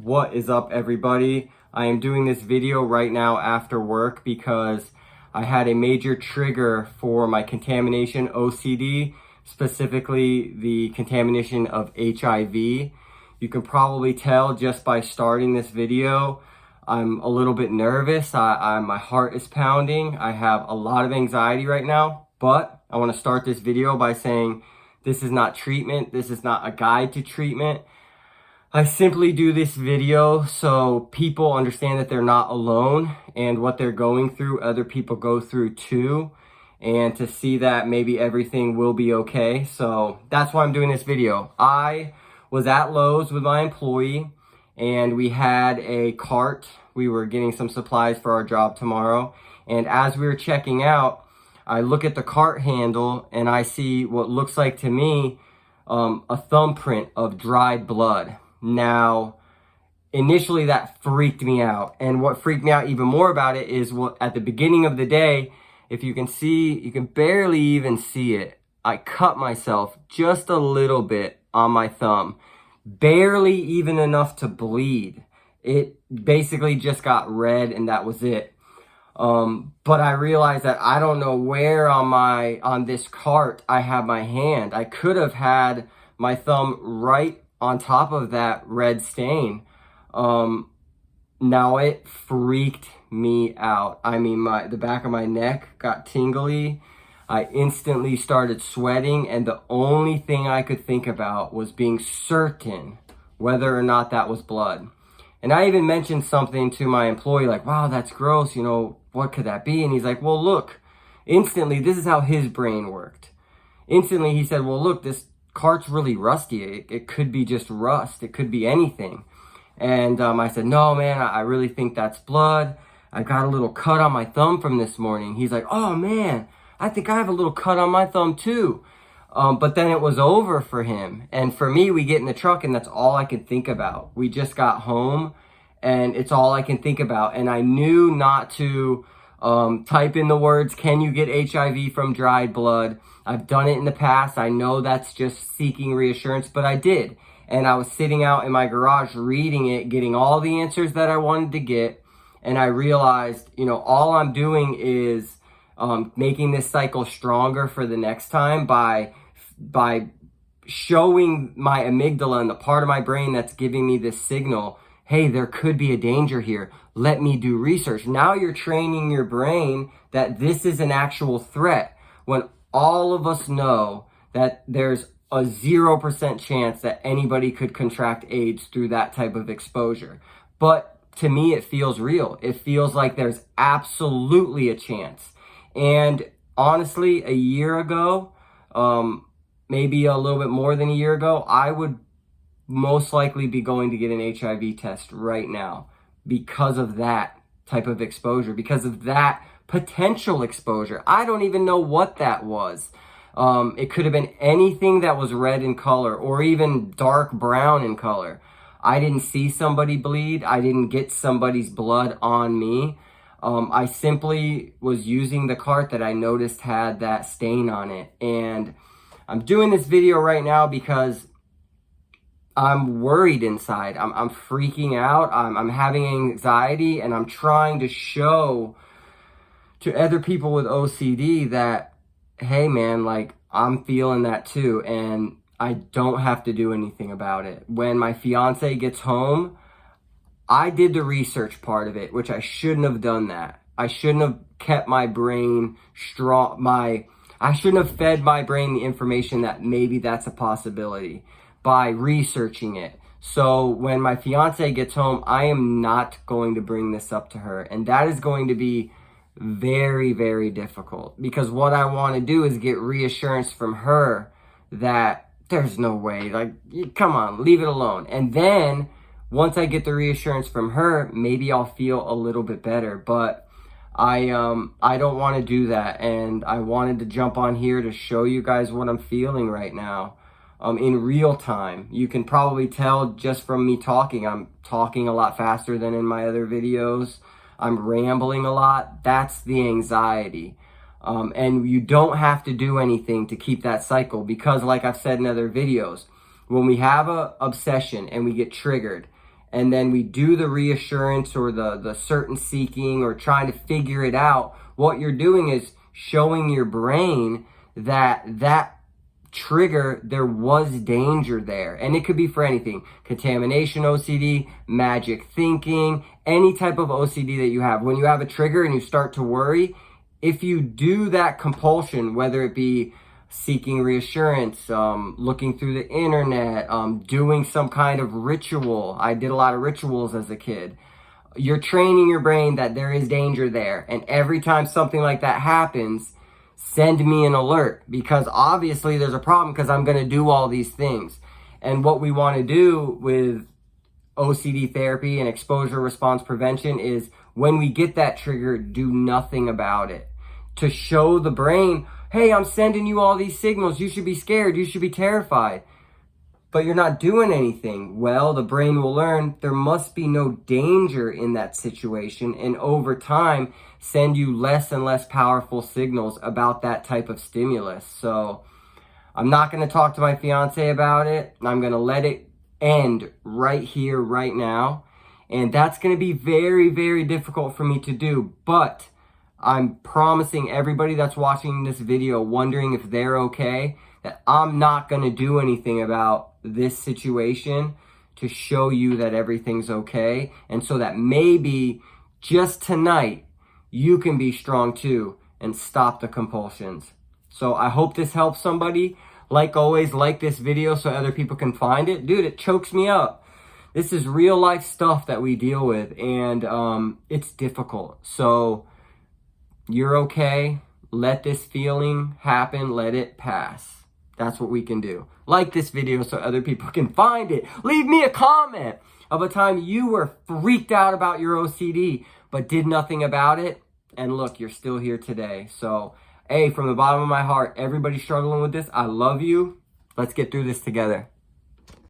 What is up, everybody? I am doing this video right now after work because I had a major trigger for my contamination OCD, specifically the contamination of HIV. You can probably tell just by starting this video, I'm a little bit nervous. My heart is pounding. I have a lot of anxiety right now, but I want to start this video by saying this is not treatment. This is not a guide to treatment. I simply do this video so people understand that they're not alone and what they're going through, other people go through too, and to see that maybe everything will be okay. So that's why I'm doing this video. I was at Lowe's with my employee and we had a cart. We were getting some supplies for our job tomorrow. And as we were checking out, I look at the cart handle and I see what looks like to me a thumbprint of dried blood. Now, initially that freaked me out. And what freaked me out even more about it is what at the beginning of the day, if you can see, you can barely even see it. I cut myself just a little bit on my thumb, barely even enough to bleed. It basically just got red and that was it. But I realized that I don't know where on this cart I have my hand. I could have had my thumb right on top of that red stain. Now it freaked me out. I mean, the back of my neck got tingly. I instantly started sweating, and the only thing I could think about was being certain whether or not that was blood. And I even mentioned something to my employee like, wow, that's gross, you know, what could that be? And he's like, well, look, instantly, this is how his brain worked. Instantly, he said, well, look, this cart's really rusty. It could be just rust. It could be anything. And I said, no, man, I really think that's blood. I got a little cut on my thumb from this morning. He's like, oh, man, I think I have a little cut on my thumb too. But then it was over for him. And for me, we get in the truck and that's all I could think about. We just got home and it's all I can think about. And I knew not to type in the words, can you get HIV from dried blood? I've done it in the past. I know that's just seeking reassurance, but I did. And I was sitting out in my garage reading it, getting all the answers that I wanted to get. And I realized, you know, all I'm doing is making this cycle stronger for the next time by showing my amygdala and the part of my brain that's giving me this signal, hey, there could be a danger here. Let me do research. Now you're training your brain that this is an actual threat, when all of us know that there's a 0% chance that anybody could contract AIDS through that type of exposure. But to me, it feels real. It feels like there's absolutely a chance. And honestly, a year ago, maybe a little bit more than a year ago, I would most likely be going to get an HIV test right now because of that type of exposure, because of that potential exposure. I don't even know what that was. It could have been anything that was red in color or even dark brown in color. I didn't see somebody bleed. I didn't get somebody's blood on me. I simply was using the cart that I noticed had that stain on it. And I'm doing this video right now because I'm worried inside. I'm freaking out. I'm having anxiety, and I'm trying to show to other people with OCD that, hey man, like I'm feeling that too, and I don't have to do anything about it. When my fiance gets home, I did the research part of it, which I shouldn't have done that. I shouldn't have kept my brain strong. I shouldn't have fed my brain the information that maybe that's a possibility by researching it. So when my fiance gets home, I am not going to bring this up to her. And that is going to be very, very difficult, because what I want to do is get reassurance from her that there's no way, like, come on, leave it alone. And then once I get the reassurance from her, maybe I'll feel a little bit better. But I don't want to do that. And I wanted to jump on here to show you guys what I'm feeling right now. In real time. You can probably tell just from me talking. I'm talking a lot faster than in my other videos. I'm rambling a lot. That's the anxiety. And you don't have to do anything to keep that cycle, because like I've said in other videos, when we have a obsession and we get triggered and then we do the reassurance or the certain seeking or trying to figure it out, what you're doing is showing your brain that that trigger, there was danger there. And it could be for anything: contamination OCD, magic thinking, any type of OCD that you have. When you have a trigger and you start to worry, if you do that compulsion, whether it be seeking reassurance, looking through the internet, doing some kind of ritual. I did a lot of rituals as a kid. You're training your brain that there is danger there. And every time something like that happens, send me an alert, because obviously there's a problem, because I'm going to do all these things. And what we want to do with OCD therapy and exposure response prevention is, when we get that trigger, do nothing about it. To show the brain, hey, I'm sending you all these signals. You should be scared. You should be terrified. But you're not doing anything. Well, the brain will learn there must be no danger in that situation, and over time send you less and less powerful signals about that type of stimulus. So I'm not going to talk to my fiance about it. I'm going to let it end right here, right now. And that's going to be very, very difficult for me to do. But I'm promising everybody that's watching this video, wondering if they're okay, that I'm not going to do anything about this situation to show you that everything's okay. And so that maybe just tonight, you can be strong too and stop the compulsions. So I hope this helps somebody. Like always, like this video so other people can find it. Dude, it chokes me up. This is real life stuff that we deal with, and it's difficult. So you're okay. Let this feeling happen. Let it pass. That's what we can do. Like this video so other people can find it. Leave me a comment of a time you were freaked out about your OCD, but did nothing about it. And look, you're still here today. So, hey, from the bottom of my heart, everybody struggling with this, I love you. Let's get through this together.